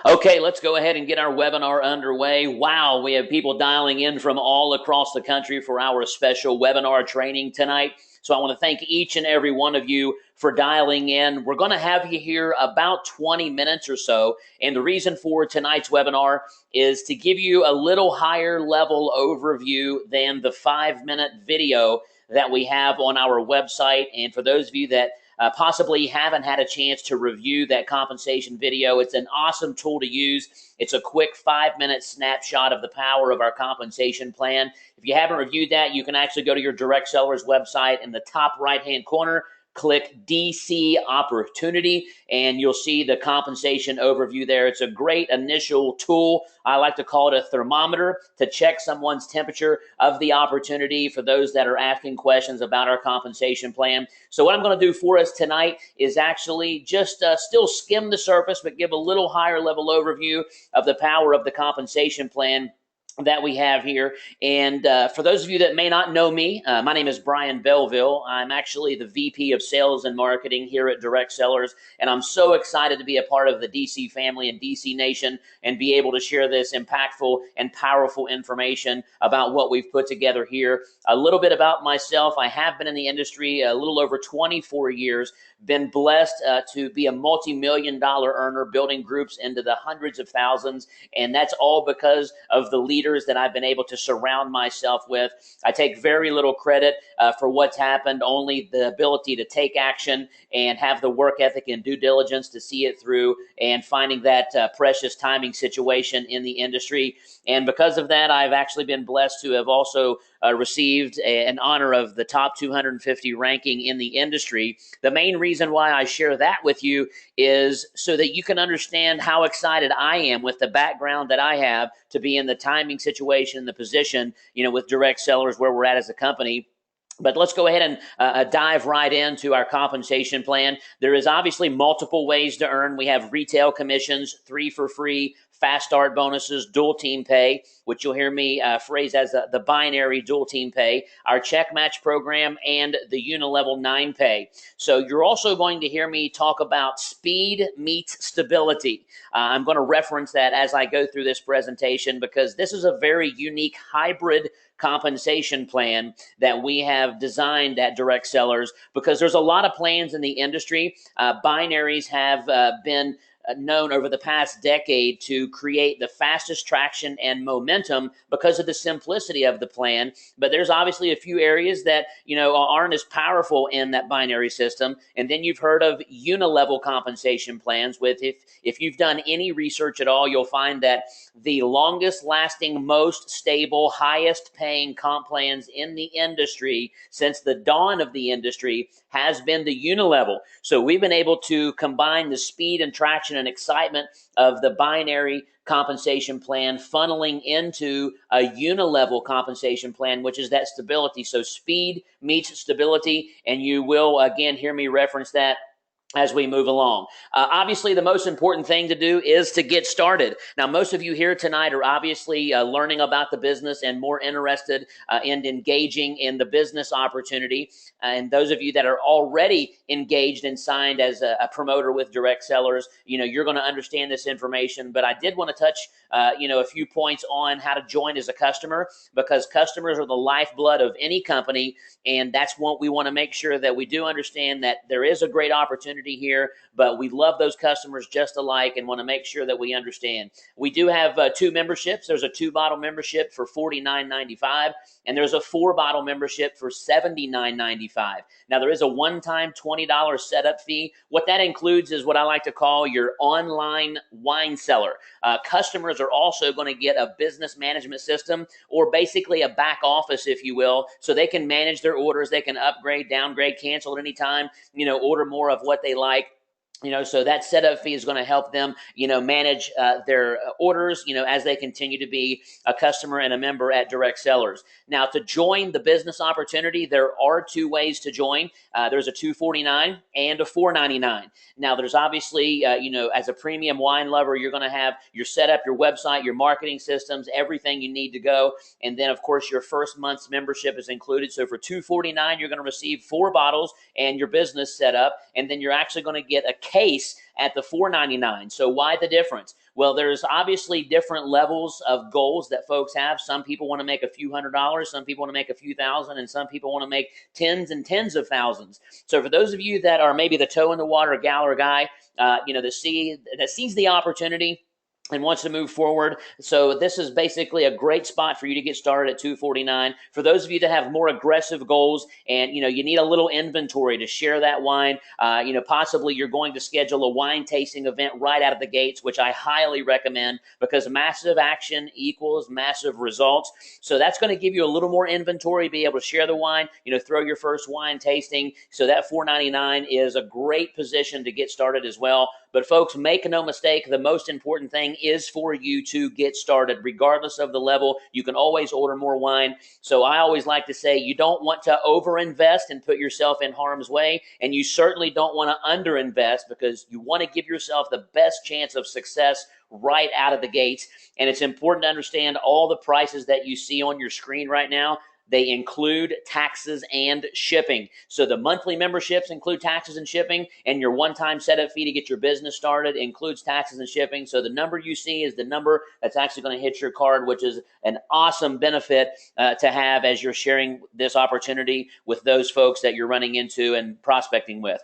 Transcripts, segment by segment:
Okay, let's go ahead and get our webinar underway. Wow, we have people dialing in from all across the country for our special webinar training tonight. So I want to thank each and every one of you for dialing in. We're going to have you here about 20 minutes or so. And the reason for tonight's webinar is to give you a little higher level overview than the 5-minute video that we have on our website. And for those of you that possibly haven't had a chance to review that compensation video, it's an awesome tool to use. It's a quick 5-minute snapshot of the power of our compensation plan. If you haven't reviewed that, you can actually go to your Direct Cellars website in the top right-hand corner, click DC Opportunity, and you'll see the compensation overview there. It's a great initial tool. I like to call it a thermometer to check someone's temperature of the opportunity for those that are asking questions about our compensation plan. So what I'm going to do for us tonight is actually just still skim the surface, but give a little higher level overview of the power of the compensation plan that we have here. And for those of you that may not know me, my name is Brian Belleville. I'm actually the VP of Sales and Marketing here at Direct Cellars, and I'm so excited to be a part of the DC family and DC Nation and be able to share this impactful and powerful information about what we've put together here. A little bit about myself. I have been in the industry a little over 24 years, been blessed to be a multi-million-dollar earner, building groups into the hundreds of thousands, and that's all because of the leaders that I've been able to surround myself with. I take very little credit for what's happened, only the ability to take action and have the work ethic and due diligence to see it through and finding that precious timing situation in the industry. And because of that, I've actually been blessed to have also received an honor of the top 250 ranking in the industry. The main reason why I share that with you is so that you can understand how excited I am with the background that I have to be in the timing situation, the position, with Direct Cellars where we're at as a company. But let's go ahead and dive right into our compensation plan. There is obviously multiple ways to earn. We have retail commissions, 3 for free, fast start bonuses, dual team pay, which you'll hear me phrase as the binary dual team pay, our check match program, and the unilevel 9 pay. So you're also going to hear me talk about speed meets stability. I'm going to reference that as I go through this presentation because this is a very unique hybrid compensation plan that we have designed at Direct Cellars because there's a lot of plans in the industry. Binaries have been known over the past decade to create the fastest traction and momentum because of the simplicity of the plan. But there's obviously a few areas that, aren't as powerful in that binary system. And then you've heard of unilevel compensation plans with, if you've done any research at all, you'll find that the longest lasting, most stable, highest paying comp plans in the industry since the dawn of the industry has been the unilevel. So we've been able to combine the speed and traction and excitement of the binary compensation plan funneling into a unilevel compensation plan, which is that stability. So speed meets stability, and you will again hear me reference that as we move along. Obviously, the most important thing to do is to get started. Now, most of you here tonight are obviously learning about the business and more interested in engaging in the business opportunity. And those of you that are already engaged and signed as a promoter with Direct Cellars, you're going to understand this information. But I did want to touch, a few points on how to join as a customer, because customers are the lifeblood of any company. And that's what we want to make sure that we do understand, that there is a great opportunity here, but we love those customers just alike and want to make sure that we understand. We do have 2 memberships. There's a 2-bottle membership for $49.95, and there's a 4-bottle membership for $79.95. Now, there is a one-time $20 setup fee. What that includes is what I like to call your online wine cellar. Customers are also going to get a business management system, or basically a back office, if you will, so they can manage their orders. They can upgrade, downgrade, cancel at any time, order more of what they like. So that setup fee is going to help them, manage their orders, as they continue to be a customer and a member at Direct Cellars. Now, to join the business opportunity, there are 2 ways to join. There's a $249 and a $499. Now, there's obviously, as a premium wine lover, you're going to have your setup, your website, your marketing systems, everything you need to go. And then, of course, your first month's membership is included. So for $249, you're going to receive 4 bottles and your business set up. And then you're actually going to get a case at the $4.99. So why the difference? Well, there's obviously different levels of goals that folks have. Some people want to make a few $100s, some people want to make a few thousand, and some people want to make tens and tens of thousands. So for those of you that are maybe the toe in the water gal or guy, that sees the opportunity and wants to move forward. So this is basically a great spot for you to get started at $2.49. For those of you that have more aggressive goals and you need a little inventory to share that wine, possibly you're going to schedule a wine tasting event right out of the gates, which I highly recommend because massive action equals massive results. So that's going to give you a little more inventory, be able to share the wine, throw your first wine tasting. So that $4.99 is a great position to get started as well. But folks, make no mistake, the most important thing is for you to get started. Regardless of the level, you can always order more wine. So I always like to say you don't want to overinvest and put yourself in harm's way, and you certainly don't want to underinvest because you want to give yourself the best chance of success right out of the gates. And it's important to understand all the prices that you see on your screen right now. They include taxes and shipping. So the monthly memberships include taxes and shipping, and your one-time setup fee to get your business started includes taxes and shipping. So the number you see is the number that's actually going to hit your card, which is an awesome benefit to have as you're sharing this opportunity with those folks that you're running into and prospecting with.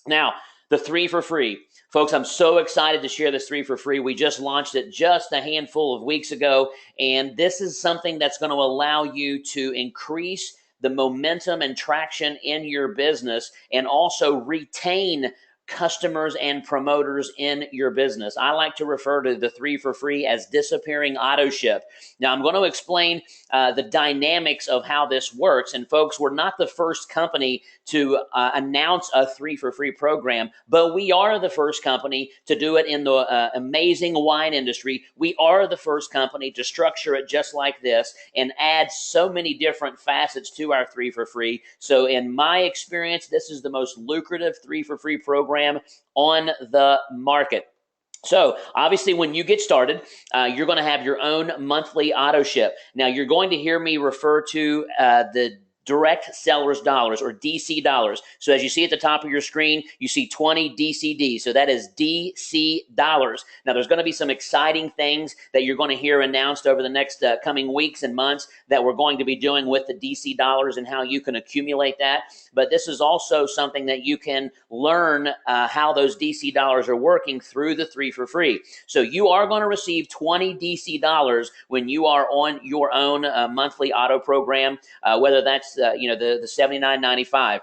Now, the 3 for free. Folks, I'm so excited to share this 3 for free. We just launched it just a handful of weeks ago, and this is something that's going to allow you to increase the momentum and traction in your business and also retain customers and promoters in your business. I like to refer to the 3 for free as disappearing auto ship. Now, I'm going to explain the dynamics of how this works. And folks, we're not the first company to announce a 3 for free program, but we are the first company to do it in the amazing wine industry. We are the first company to structure it just like this and add so many different facets to our 3 for free. So in my experience, this is the most lucrative 3 for free program on the market. So obviously when you get started, you're going to have your own monthly auto ship. Now you're going to hear me refer to the direct sellers dollars or DC dollars. So as you see at the top of your screen, you see 20 DCD. So that is DC dollars. Now there's going to be some exciting things that you're going to hear announced over the next coming weeks and months that we're going to be doing with the DC dollars and how you can accumulate that. But this is also something that you can learn how those DC dollars are working through the 3 for free. So you are going to receive 20 DC dollars when you are on your own monthly auto program, whether that's the $79.95.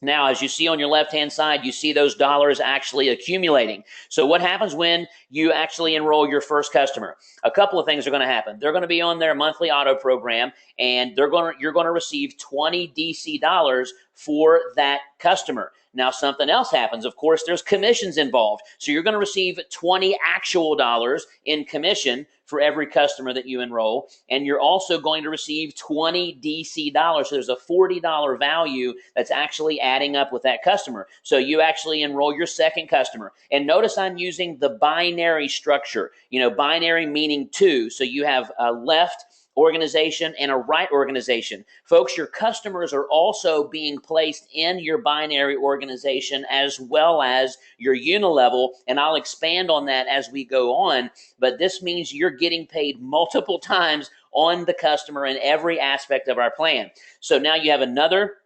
Now, as you see on your left-hand side, you see those dollars actually accumulating. So what happens when you actually enroll your first customer? A couple of things are going to happen. They're going to be on their monthly auto program, and you're going to receive 20 DC dollars for that customer. Now, something else happens. Of course, there's commissions involved. So you're going to receive 20 actual dollars in commission for every customer that you enroll. And you're also going to receive 20 DC dollars. So there's a $40 value that's actually adding up with that customer. So you actually enroll your second customer. And notice I'm using the binary structure. Binary meaning 2. So you have a left organization and a right organization. Folks, your customers are also being placed in your binary organization as well as your unilevel, and I'll expand on that as we go on, but this means you're getting paid multiple times on the customer in every aspect of our plan. So now you have another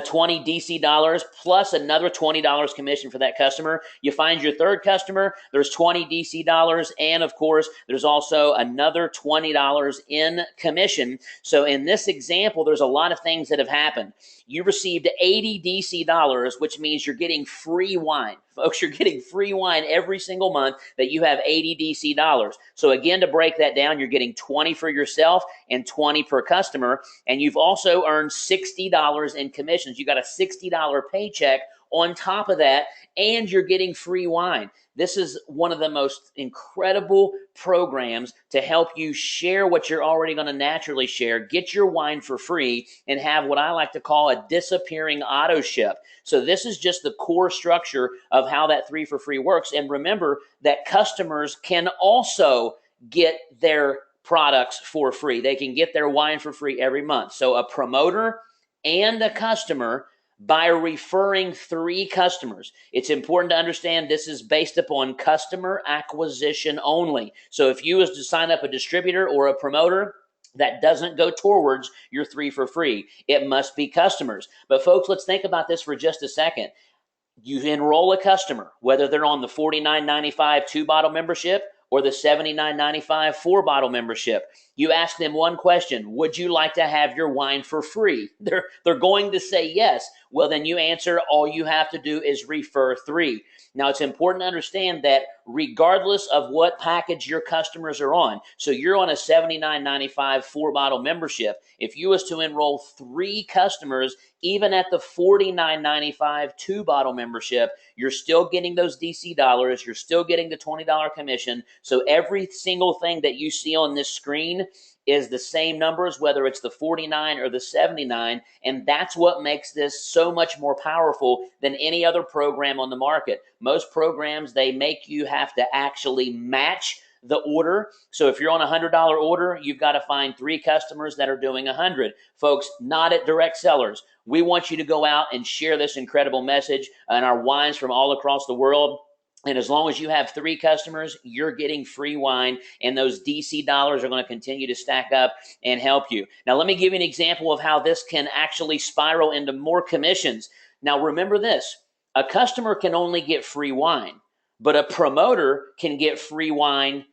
20 DC dollars plus another $20 commission for that customer. You find your third customer, there's 20 DC dollars, and of course, there's also another $20 in commission. So in this example, there's a lot of things that have happened. You received 80 DC dollars, which means you're getting free wine. Folks, you're getting free wine every single month that you have 80 DC dollars. So again, to break that down, you're getting 20 for yourself and 20 per customer. And you've also earned $60 in commissions. You got a $60 paycheck on top of that, and you're getting free wine. This is one of the most incredible programs to help you share what you're already going to naturally share, get your wine for free, and have what I like to call a disappearing auto ship. So this is just the core structure of how that 3 for free works. And remember that customers can also get their products for free. They can get their wine for free every month. So a promoter and a customer by referring 3 customers. It's important to understand this is based upon customer acquisition only. So if you was to sign up a distributor or a promoter, that doesn't go towards your 3 for free. It must be customers. But folks, let's think about this for just a second. You enroll a customer, whether they're on the $49.95 2-bottle membership or the $79.95 4-bottle membership. You ask them one question: would you like to have your wine for free? They're going to say yes. Well, then you answer, all you have to do is refer 3. Now, it's important to understand that regardless of what package your customers are on, so you're on a $79.95 4-bottle membership, if you was to enroll 3 customers, even at the $49.95 2-bottle membership, you're still getting those DC dollars, you're still getting the $20 commission. So every single thing that you see on this screen is the same numbers, whether it's the 49 or the 79, and that's what makes this so much more powerful than any other program on the market. Most programs, they make you have to actually match the order. So if you're on a $100 order, you've got to find 3 customers that are doing 100. Folks, not at Direct Cellars. We want you to go out and share this incredible message and our wines from all across the world. And as long as you have 3 customers, you're getting free wine, and those DC dollars are going to continue to stack up and help you. Now, let me give you an example of how this can actually spiral into more commissions. Now, remember this: a customer can only get free wine, but a promoter can get free wine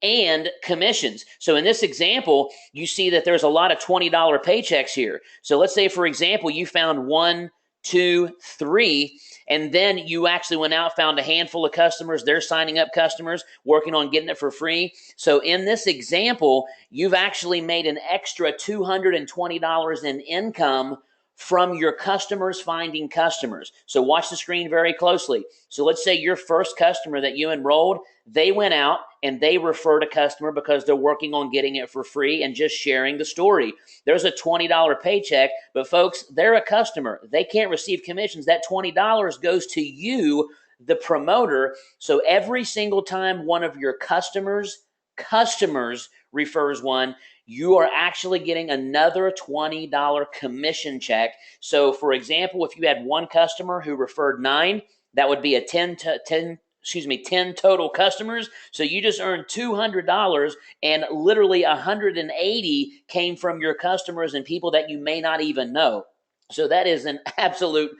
and commissions. So in this example, you see that there's a lot of $20 paychecks here. So let's say, for example, you found 1, 2, 3, and then you actually went out, found a handful of customers. They're signing up customers, working on getting it for free. So in this example, you've actually made an extra $220 in income from your customers finding customers. So watch the screen very closely. So let's say your first customer that you enrolled, they went out and they referred a customer because they're working on getting it for free and just sharing the story. There's a $20 paycheck, but folks, they're a customer. They can't receive commissions. That $20 goes to you, the promoter. So every single time one of your customers refers one, you are actually getting another $20 commission check. So for example, if you had one customer who referred 9, that would be a 10 total customers. So you just earned $200, and literally 180 came from your customers and people that you may not even know. So that is an absolute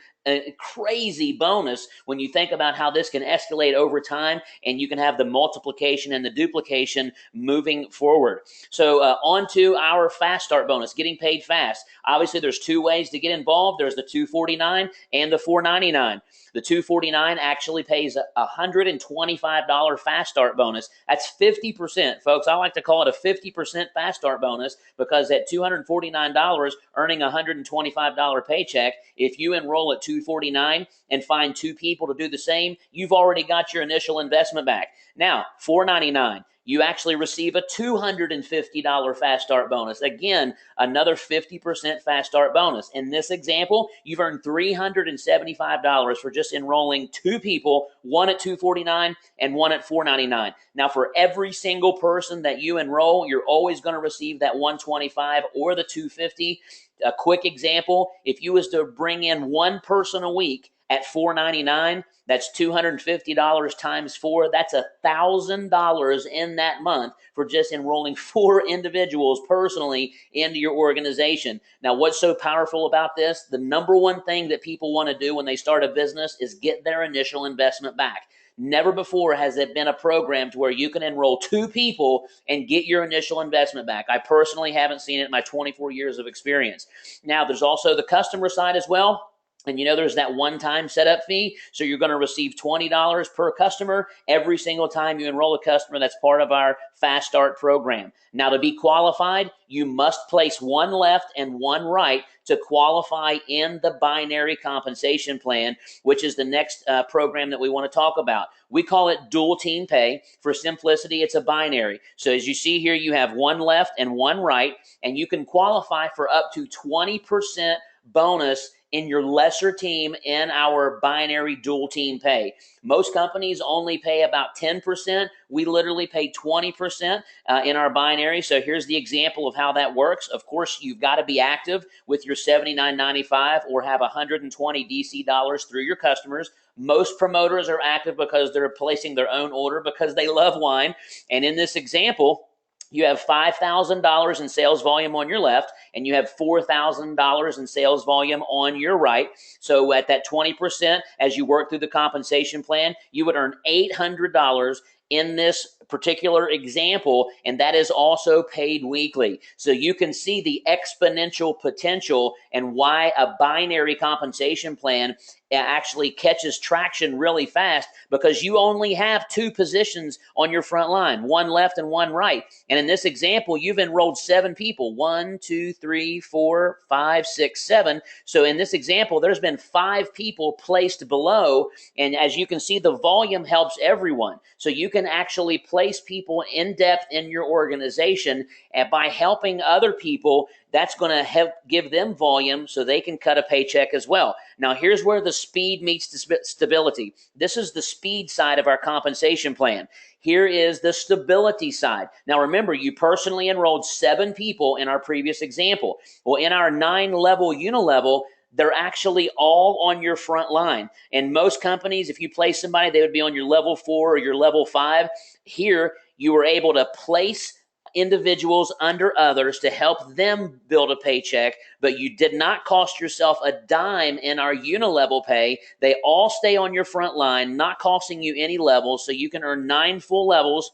crazy bonus when you think about how this can escalate over time, and you can have the multiplication and the duplication moving forward. So on to our fast start bonus, getting paid fast. Obviously, there's 2 ways to get involved. There's the $249 and the $499. The $249 actually pays a $125 fast start bonus. That's 50%, folks. I like to call it a 50% fast start bonus, because at $249, earning a $125 paycheck, if you enroll at $249 and find 2 people to do the same, you've already got your initial investment back. Now, $499. You actually receive a $250 fast start bonus. Again, another 50% fast start bonus. In this example, you've earned $375 for just enrolling 2 people, one at $249 and one at $499. Now, for every single person that you enroll, you're always going to receive that $125 or the $250. A quick example: if you was to bring in 1 person a week at $499, that's $250 times 4. That's $1,000 in that month for just enrolling 4 individuals personally into your organization. Now, what's so powerful about this? The number one thing that people want to do when they start a business is get their initial investment back. Never before has it been a program to where you can enroll 2 people and get your initial investment back. I personally haven't seen it in my 24 years of experience. Now, there's also the customer side as well. And you know, there's that one-time setup fee. So you're going to receive $20 per customer every single time you enroll a customer that's part of our Fast Start program. Now, to be qualified, you must place 1 left and 1 right to qualify in the binary compensation plan, which is the next program that we want to talk about. We call it dual team pay. For simplicity, it's a binary. So as you see here, you have 1 left and 1 right, and you can qualify for up to 20% bonus in your lesser team in our binary dual team pay. Most companies only pay about 10%. We literally pay 20% in our binary. So here's the example of how that works. Of course, you've got to be active with your $79.95 or have 120 DC dollars through your customers. Most promoters are active because they're placing their own order because they love wine. And in this example, you have $5,000 in sales volume on your left, and you have $4,000 in sales volume on your right. So at that 20%, as you work through the compensation plan, you would earn $800 in this particular example, and that is also paid weekly. So you can see the exponential potential and why a binary compensation plan actually catches traction really fast, because you only have two positions on your front line, one left and one right. And in this example, you've enrolled 7 people, 1, 2, 3, 4, 5, 6, 7. So in this example, there's been 5 people placed below. And as you can see, the volume helps everyone. So you can actually place people in depth in your organization, and by helping other people, that's going to help give them volume so they can cut a paycheck as well. Now, here's where the speed meets the stability. This is the speed side of our compensation plan. Here is the stability side. Now, remember, you personally enrolled 7 people in our previous example. Well, in our 9-level unilevel, they're actually all on your front line. And most companies, if you place somebody, they would be on your level 4 or your level 5. Here, you were able to place individuals under others to help them build a paycheck, but you did not cost yourself a dime in our unilevel pay. They all stay on your front line, not costing you any levels, so you can earn 9 full levels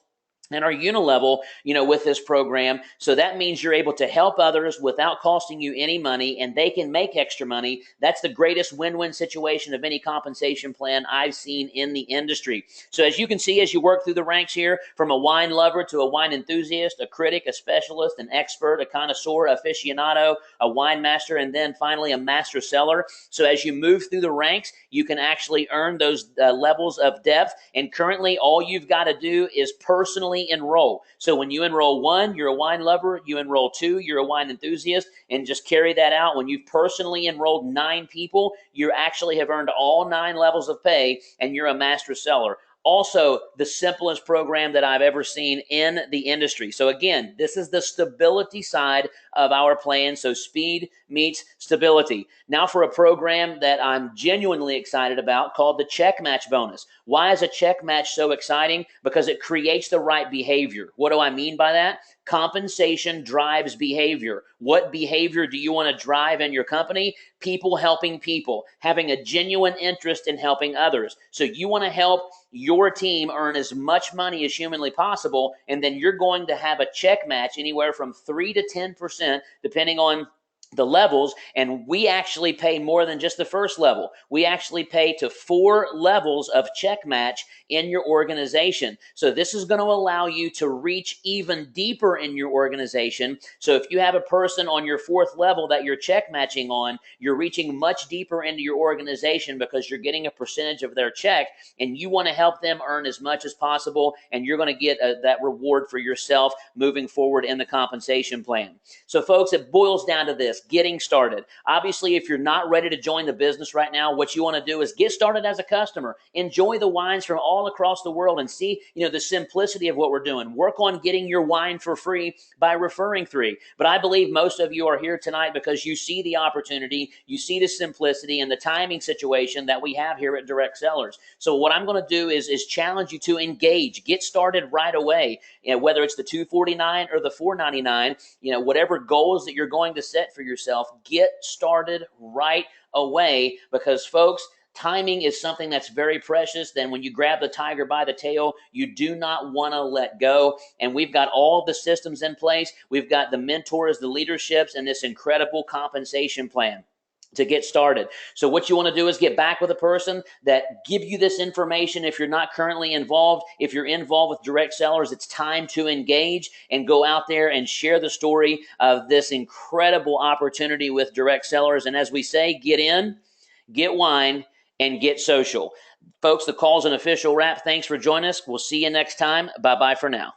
and our unilevel, with this program. So that means you're able to help others without costing you any money, and they can make extra money. That's the greatest win-win situation of any compensation plan I've seen in the industry. So as you can see, as you work through the ranks here, from a wine lover to a wine enthusiast, a critic, a specialist, an expert, a connoisseur, aficionado, a wine master, and then finally a master seller. So as you move through the ranks, you can actually earn those levels of depth. And currently, all you've got to do is personally enroll. So when you enroll 1, you're a wine lover. You enroll 2, you're a wine enthusiast, and just carry that out. When you've personally enrolled 9 people, you actually have earned all 9 levels of pay, and you're a master seller. Also, the simplest program that I've ever seen in the industry. So again, this is the stability side of our plan. So speed meets stability. Now for a program that I'm genuinely excited about called the check match bonus. Why is a check match so exciting? Because it creates the right behavior. What do I mean by that? Compensation drives behavior. What behavior do you want to drive in your company? People helping people, having a genuine interest in helping others. So you want to help your team earn as much money as humanly possible, and then you're going to have a check match anywhere from 3 to 10%, depending on the levels. And we actually pay more than just the first level. We actually pay to 4 levels of check match in your organization. So this is going to allow you to reach even deeper in your organization. So if you have a person on your 4th level that you're check matching on, you're reaching much deeper into your organization because you're getting a percentage of their check, and you want to help them earn as much as possible, and you're going to get that reward for yourself moving forward in the compensation plan. So folks, it boils down to this: getting started. Obviously, if you're not ready to join the business right now, what you want to do is get started as a customer. Enjoy the wines from all across the world and see, the simplicity of what we're doing. Work on getting your wine for free by referring 3. But I believe most of you are here tonight because you see the opportunity, you see the simplicity and the timing situation that we have here at Direct Cellars. So what I'm going to do is challenge you to engage. Get started right away. Whether it's the $249 or the $499, whatever goals that you're going to set for yourself, get started right away, because folks, timing is something that's very precious. Then when you grab the tiger by the tail, you do not want to let go. And we've got all the systems in place. We've got the mentors, the leaderships, and this incredible compensation plan to get started. So what you want to do is get back with a person that give you this information. If you're not currently involved, if you're involved with Direct Cellars, it's time to engage and go out there and share the story of this incredible opportunity with Direct Cellars. And as we say, get in, get wine, and get social. Folks, the call's an official wrap. Thanks for joining us. We'll see you next time. Bye-bye for now.